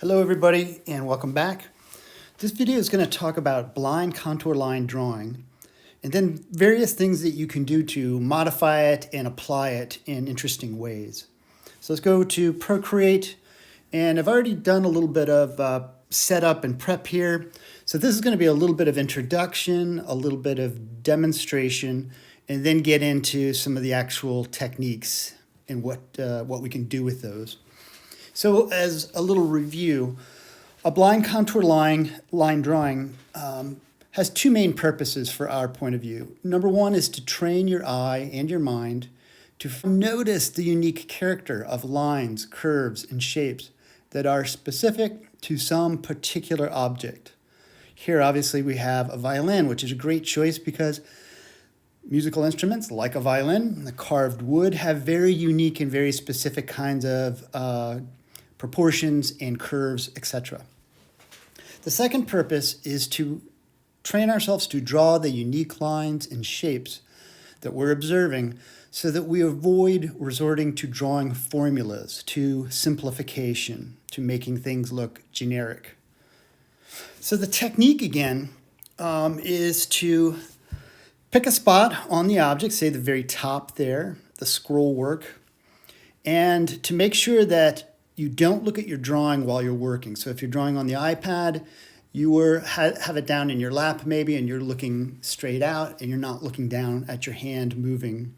Hello everybody and welcome back. This video is going to talk about blind contour line drawing and then various things that you can do to modify it and apply it in interesting ways. So let's go to Procreate, and I've already done a little bit of setup and prep here. So this is going to be a little bit of introduction, a little bit of demonstration, and then get into some of the actual techniques and what we can do with those. So as a little review, a blind contour line drawing has two main purposes for our point of view. Number one is to train your eye and your mind to notice the unique character of lines, curves, and shapes that are specific to some particular object. Here, obviously, we have a violin, which is a great choice because musical instruments, like a violin, the carved wood, have very unique and very specific kinds of proportions and curves, etc. The second purpose is to train ourselves to draw the unique lines and shapes that we're observing so that we avoid resorting to drawing formulas, to simplification, to making things look generic. So the technique again is to pick a spot on the object, say the very top there, the scroll work, and to make sure that you don't look at your drawing while you're working. So if you're drawing on the iPad, you have it down in your lap maybe, and you're looking straight out, and you're not looking down at your hand moving,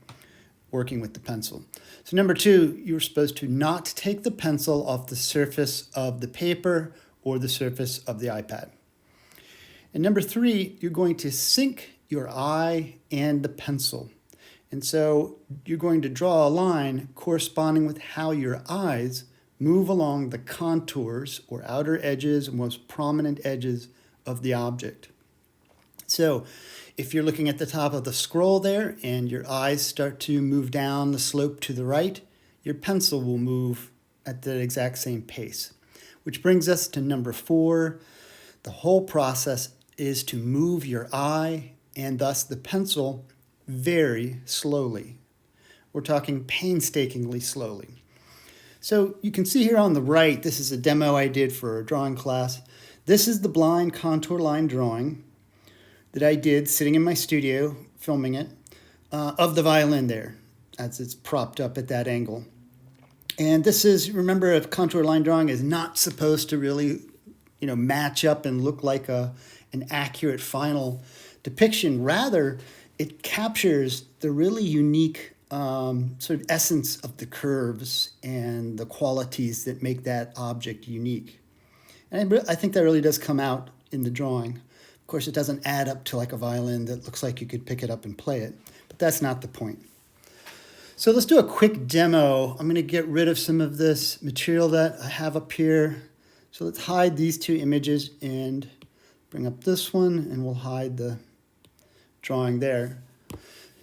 working with the pencil. So number two, you're supposed to not take the pencil off the surface of the paper or the surface of the iPad. And number three, you're going to sync your eye and the pencil. And so you're going to draw a line corresponding with how your eyes move along the contours or outer edges, most prominent edges of the object. So if you're looking at the top of the scroll there and your eyes start to move down the slope to the right, your pencil will move at the exact same pace. Which brings us to number four. The whole process is to move your eye and thus the pencil very slowly. We're talking painstakingly slowly. So you can see here on the right, this is a demo I did for a drawing class. This is the blind contour line drawing that I did sitting in my studio, filming it, of the violin there, as it's propped up at that angle. And this is, remember, a contour line drawing is not supposed to really, match up and look like an accurate final depiction. Rather, it captures the really unique sort of essence of the curves and the qualities that make that object unique. And I think that really does come out in the drawing. Of course, it doesn't add up to like a violin that looks like you could pick it up and play it, but that's not the point. So let's do a quick demo. I'm going to get rid of some of this material that I have up here. So let's hide these two images and bring up this one, and we'll hide the drawing there.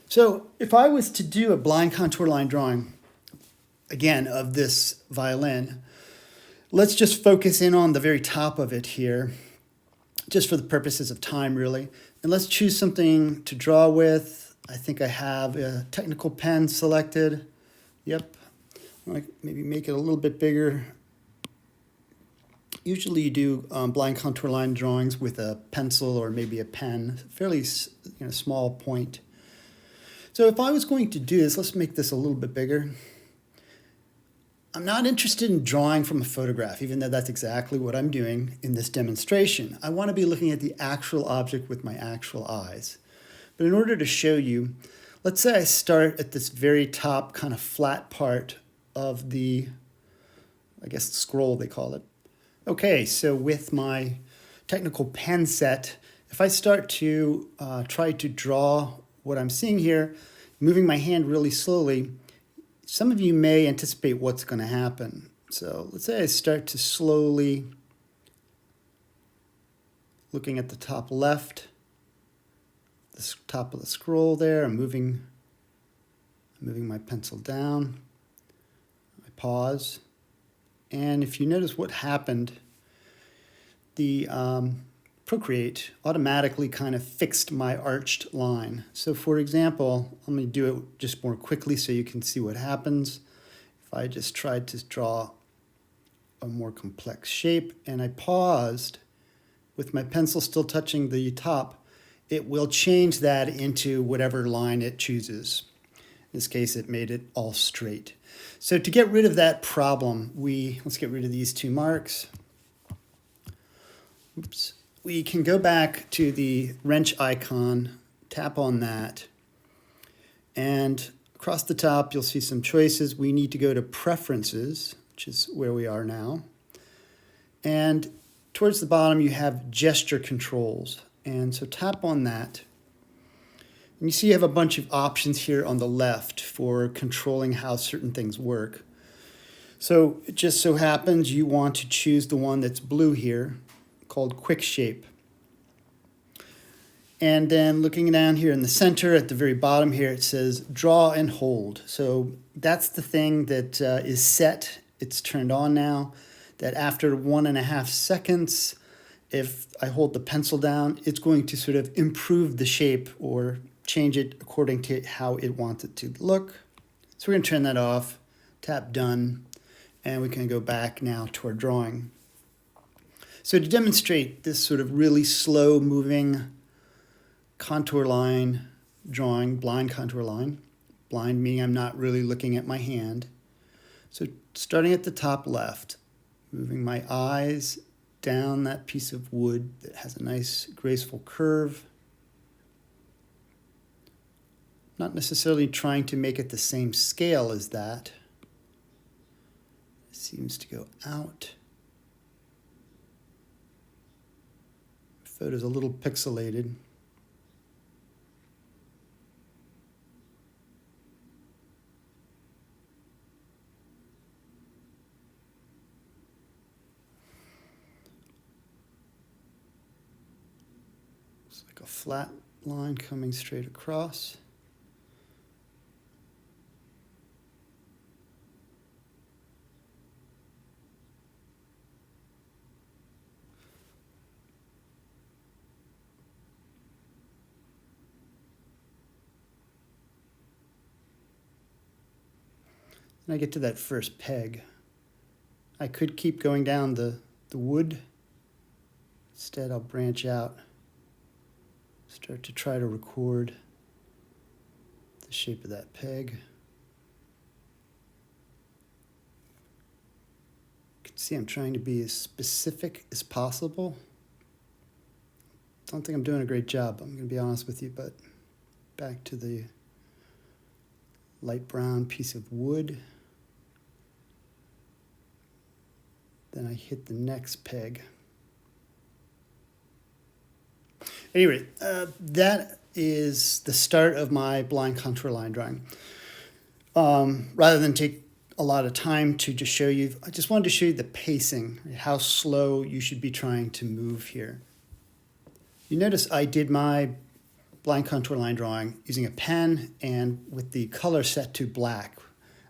So if I was to do a blind contour line drawing, again, of this violin, let's just focus in on the very top of it here, just for the purposes of time, really. And let's choose something to draw with. I think I have a technical pen selected. Yep. Maybe make it a little bit bigger. Usually you do blind contour line drawings with a pencil or maybe a pen, fairly small point. So if I was going to do this, let's make this a little bit bigger. I'm not interested in drawing from a photograph, even though that's exactly what I'm doing in this demonstration. I want to be looking at the actual object with my actual eyes. But in order to show you, let's say I start at this very top kind of flat part of the, scroll they call it. Okay, so with my technical pen set, if I start to try to draw what I'm seeing here, moving my hand really slowly, some of you may anticipate what's going to happen. So let's say I start to slowly, looking at the top left, the top of the scroll there, I'm moving my pencil down. I pause. And if you notice what happened, the Procreate automatically kind of fixed my arched line. So for example, let me do it just more quickly so you can see what happens. If I just tried to draw a more complex shape, and I paused with my pencil still touching the top, it will change that into whatever line it chooses. In this case, it made it all straight. So to get rid of that problem, let's get rid of these two marks. Oops. We can go back to the wrench icon, tap on that, and across the top, you'll see some choices. We need to go to Preferences, which is where we are now. And towards the bottom, you have Gesture Controls. And so tap on that. And you see you have a bunch of options here on the left for controlling how certain things work. So it just so happens you want to choose the one that's blue here, called Quick Shape. And then looking down here in the center at the very bottom here, it says Draw and Hold. So that's the thing that is set. It's turned on now, that after 1.5 seconds, if I hold the pencil down, it's going to sort of improve the shape or change it according to how it wants it to look. So we're going to turn that off, tap Done, and we can go back now to our drawing. So to demonstrate this sort of really slow moving contour line drawing, blind contour line, blind meaning I'm not really looking at my hand. So starting at the top left, moving my eyes down that piece of wood that has a nice graceful curve. Not necessarily trying to make it the same scale as that. It seems to go out. The photo's a little pixelated. It's like a flat line coming straight across. And I get to that first peg. I could keep going down the wood. Instead, I'll branch out, start to try to record the shape of that peg. You can see I'm trying to be as specific as possible. Don't think I'm doing a great job, I'm going to be honest with you, but back to the light brown piece of wood. Then I hit the next peg. Anyway, that is the start of my blind contour line drawing. Rather than take a lot of time to just show you, I just wanted to show you the pacing, how slow you should be trying to move here. You notice I did my blind contour line drawing using a pen and with the color set to black.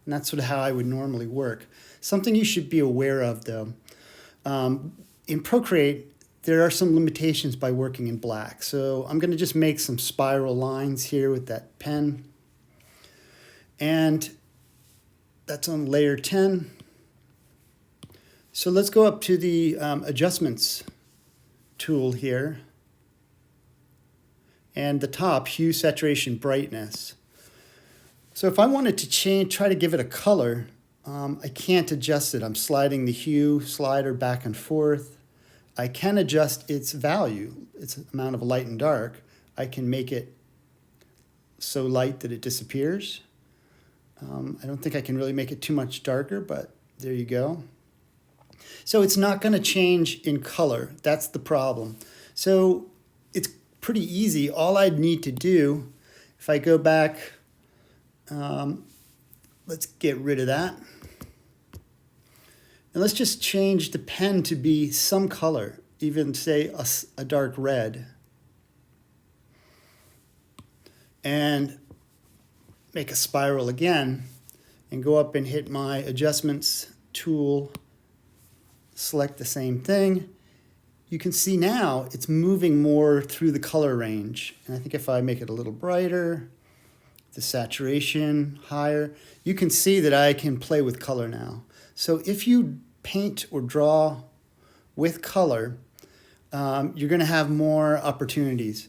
And that's sort of how I would normally work. Something you should be aware of, though. In Procreate, there are some limitations by working in black. So I'm going to just make some spiral lines here with that pen. And that's on layer 10. So let's go up to the Adjustments tool here. And the top, Hue, Saturation, Brightness. So if I wanted to try to give it a color, I can't adjust it. I'm sliding the hue slider back and forth. I can adjust its value, its amount of light and dark. I can make it so light that it disappears. I don't think I can really make it too much darker, but there you go. So it's not going to change in color. That's the problem. So it's pretty easy. All I'd need to do, if I go back, let's get rid of that. And let's just change the pen to be some color, even say a dark red. And make a spiral again and go up and hit my Adjustments tool, select the same thing. You can see now it's moving more through the color range. And I think if I make it a little brighter, the saturation higher, you can see that I can play with color now. So if you paint or draw with color, you're going to have more opportunities.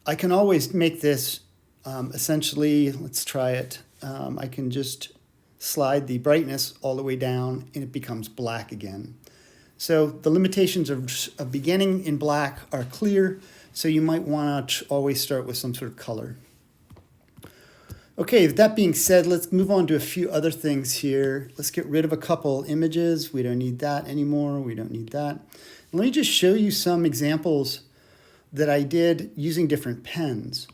I can always make this essentially, let's try it. I can just slide the brightness all the way down and it becomes black again. So the limitations of beginning in black are clear, so you might want to always start with some sort of color. Okay, with that being said, let's move on to a few other things here. Let's get rid of a couple images. We don't need that anymore. We don't need that. Let me just show you some examples that I did using different pens.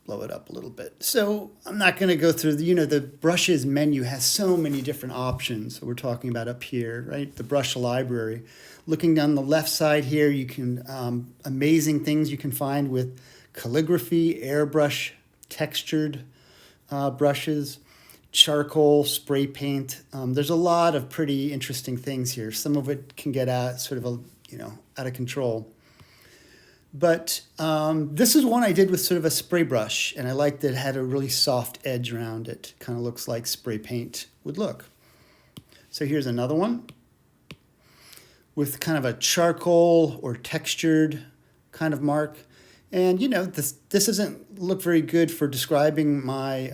Blow it up a little bit. So I'm not going to go through the brushes menu has so many different options. So we're talking about up here, right? The brush library. Looking down the left side here, you can amazing things you can find with calligraphy, airbrush, textured brushes, charcoal, spray paint. There's a lot of pretty interesting things here. Some of it can get out of control. But this is one I did with sort of a spray brush, and I liked that it had a really soft edge around it. Kind of looks like spray paint would look. So here's another one with kind of a charcoal or textured kind of mark. And this doesn't look very good for describing my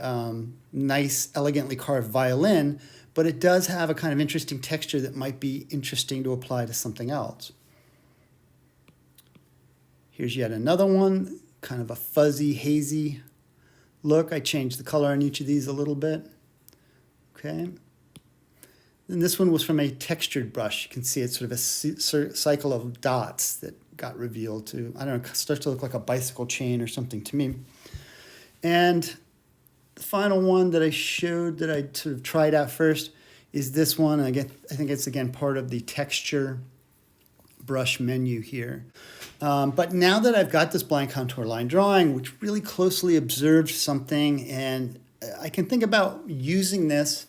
nice, elegantly carved violin, but it does have a kind of interesting texture that might be interesting to apply to something else. Here's yet another one, kind of a fuzzy, hazy look. I changed the color on each of these a little bit. Okay. And this one was from a textured brush. You can see it's sort of a cycle of dots that got revealed to, I don't know, it starts to look like a bicycle chain or something to me. And the final one that I showed that I sort of tried out first is this one. I think it's again part of the texture brush menu here. But now that I've got this blind contour line drawing, which really closely observed something, and I can think about using this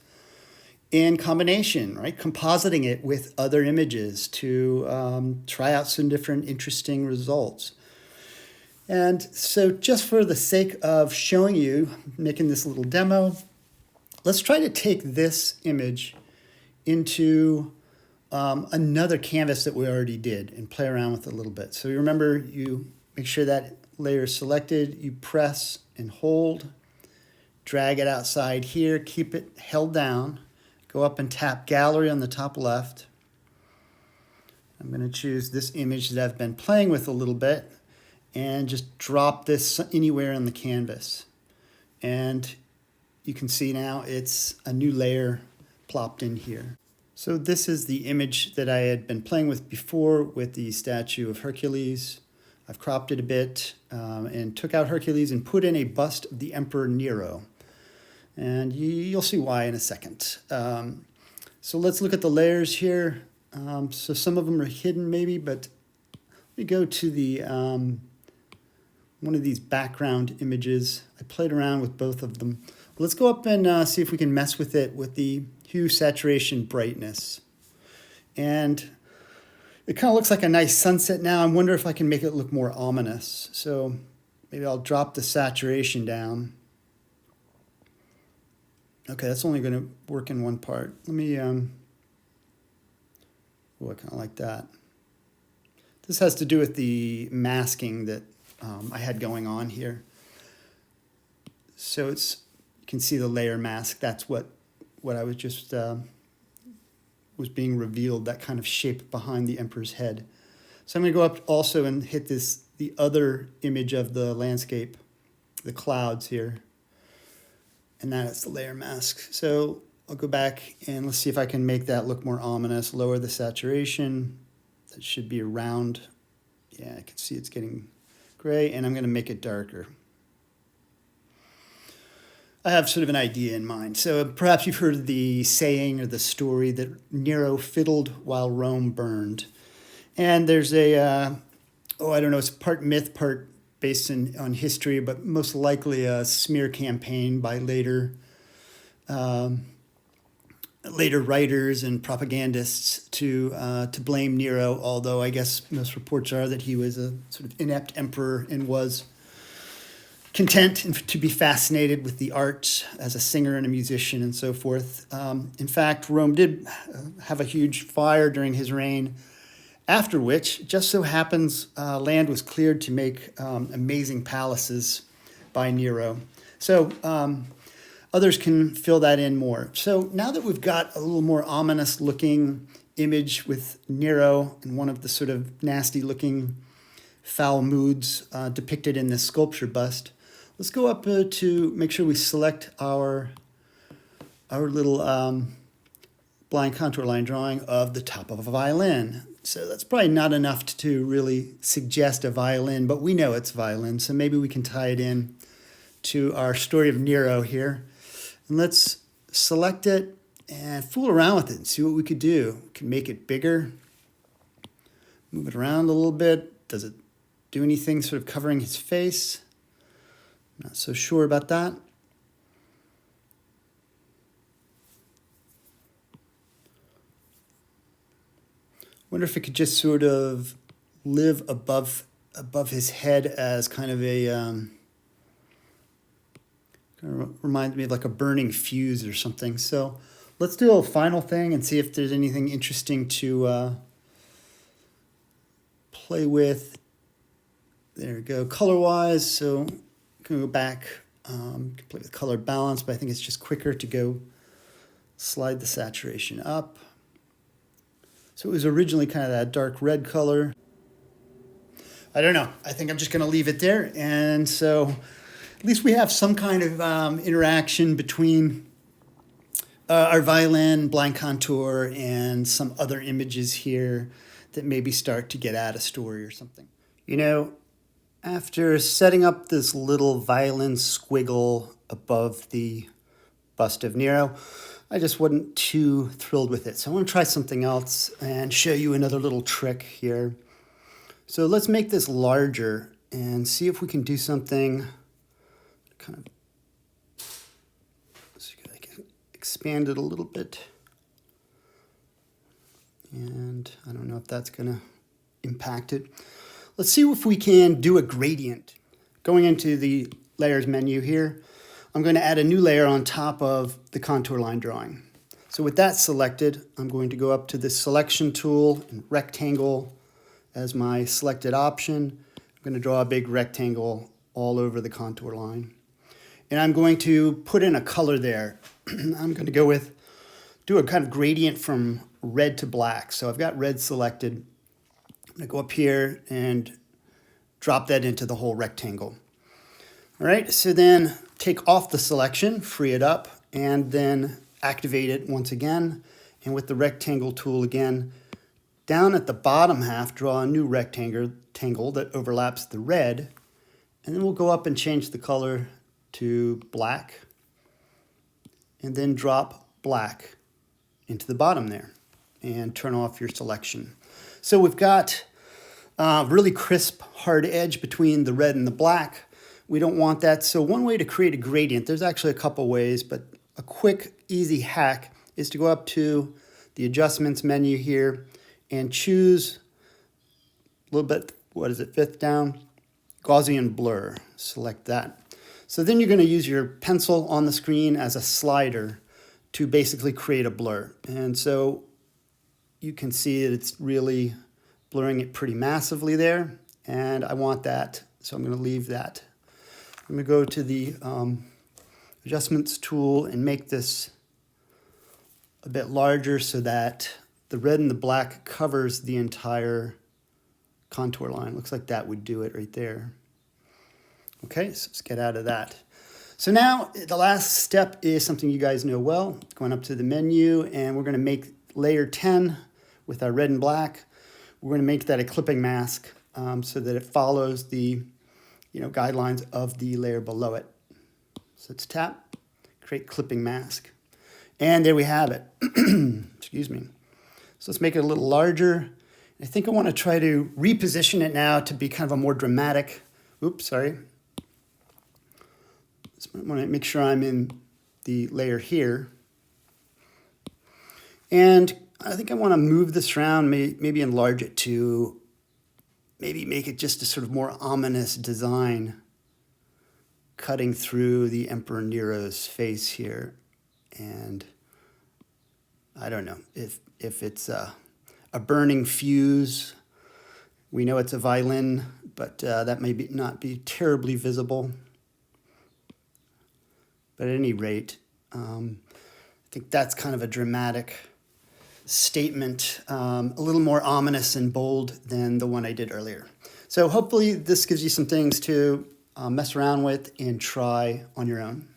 in combination, right? Compositing it with other images to try out some different interesting results. And so just for the sake of showing you, making this little demo, let's try to take this image into another canvas that we already did and play around with it a little bit. So you remember, you make sure that layer is selected, you press and hold, drag it outside here, keep it held down, go up and tap gallery on the top left. I'm going to choose this image that I've been playing with a little bit and just drop this anywhere on the canvas. And you can see now it's a new layer plopped in here. So this is the image that I had been playing with before with the statue of Hercules. I've cropped it a bit and took out Hercules and put in a bust of the Emperor Nero. And you'll see why in a second. So let's look at the layers here. So some of them are hidden maybe, but let me go to the one of these background images. I played around with both of them. Let's go up and see if we can mess with it with the hue, saturation, brightness. And it kind of looks like a nice sunset now. I wonder if I can make it look more ominous. So maybe I'll drop the saturation down. Okay, that's only going to work in one part. Let me, I kind of like that. This has to do with the masking that I had going on here. So you can see the layer mask. That's what I was just, was being revealed, that kind of shape behind the emperor's head. So I'm going to go up also and hit the other image of the landscape, the clouds here. And that's the layer mask. So I'll go back and let's see if I can make that look more ominous. Lower the saturation. That should be around. Yeah, I can see it's getting gray, and I'm going to make it darker. I have sort of an idea in mind. So perhaps you've heard the saying or the story that Nero fiddled while Rome burned. And there's I don't know, it's part myth, part based on history, but most likely a smear campaign by later writers and propagandists to blame Nero, although I guess most reports are that he was a sort of inept emperor and was content to be fascinated with the arts as a singer and a musician and so forth. In fact, Rome did have a huge fire during his reign, after which, just so happens, land was cleared to make amazing palaces by Nero. So others can fill that in more. So now that we've got a little more ominous looking image with Nero and one of the sort of nasty looking foul moods depicted in this sculpture bust, let's go up to make sure we select our little blind contour line drawing of the top of a violin. So that's probably not enough to really suggest a violin, but we know it's violin, so maybe we can tie it in to our story of Nero here. And let's select it and fool around with it and see what we could do. We can make it bigger, move it around a little bit. Does it do anything sort of covering his face? Not so sure about that. Wonder if it could just sort of live above his head as kind of a kind of reminds me of like a burning fuse or something. So let's do a final thing and see if there's anything interesting to play with. There we go, color-wise. So I'm gonna go back, can play with color balance, but I think it's just quicker to go slide the saturation up. So it was originally kind of that dark red color. I don't know. I think I'm just going to leave it there. And so at least we have some kind of interaction between our violin, blind contour, and some other images here that maybe start to get at a story or something. You know, after setting up this little violin squiggle above the bust of Nero, I just wasn't too thrilled with it. So I want to try something else and show you another little trick here. So let's make this larger and see if we can do something kind of, so I can expand it a little bit. And I don't know if that's going to impact it. Let's see if we can do a gradient. Going into the layers menu here, I'm going to add a new layer on top of the contour line drawing. So with that selected, I'm going to go up to the selection tool and rectangle as my selected option. I'm going to draw a big rectangle all over the contour line. And I'm going to put in a color there. I'm going to do a kind of gradient from red to black. So I've got red selected. I'm going to go up here and drop that into the whole rectangle. All right, so then take off the selection, free it up, and then activate it once again. And with the rectangle tool again, down at the bottom half, draw a new rectangle that overlaps the red. And then we'll go up and change the color to black. And then drop black into the bottom there. And turn off your selection. So we've got a really crisp, hard edge between the red and the black. We don't want that. So one way to create a gradient, there's actually a couple ways, but a quick, easy hack is to go up to the adjustments menu here and choose a little bit, what is it, fifth down, Gaussian blur. Select that. So then you're going to use your pencil on the screen as a slider to basically create a blur. And so you can see that it's really blurring it pretty massively there. And I want that, so I'm going to leave that. I'm going to go to the adjustments tool and make this a bit larger so that the red and the black covers the entire contour line. Looks like that would do it right there. Okay, so let's get out of that. So now the last step is something you guys know well. Going up to the menu, and we're going to make layer 10 with our red and black. We're going to make that a clipping mask so that it follows the guidelines of the layer below it. So let's tap, create clipping mask. And there we have it. Excuse me. So let's make it a little larger. I think I want to try to reposition it now to be kind of a more dramatic. Oops, sorry. I want to make sure I'm in the layer here. And I think I want to move this around, maybe enlarge it to maybe make it just a sort of more ominous design. cutting through the Emperor Nero's face here. And I don't know if it's a burning fuse. We know it's a violin, but that may not be terribly visible. But at any rate, I think that's kind of a dramatic statement, a little more ominous and bold than the one I did earlier. So hopefully this gives you some things to mess around with and try on your own.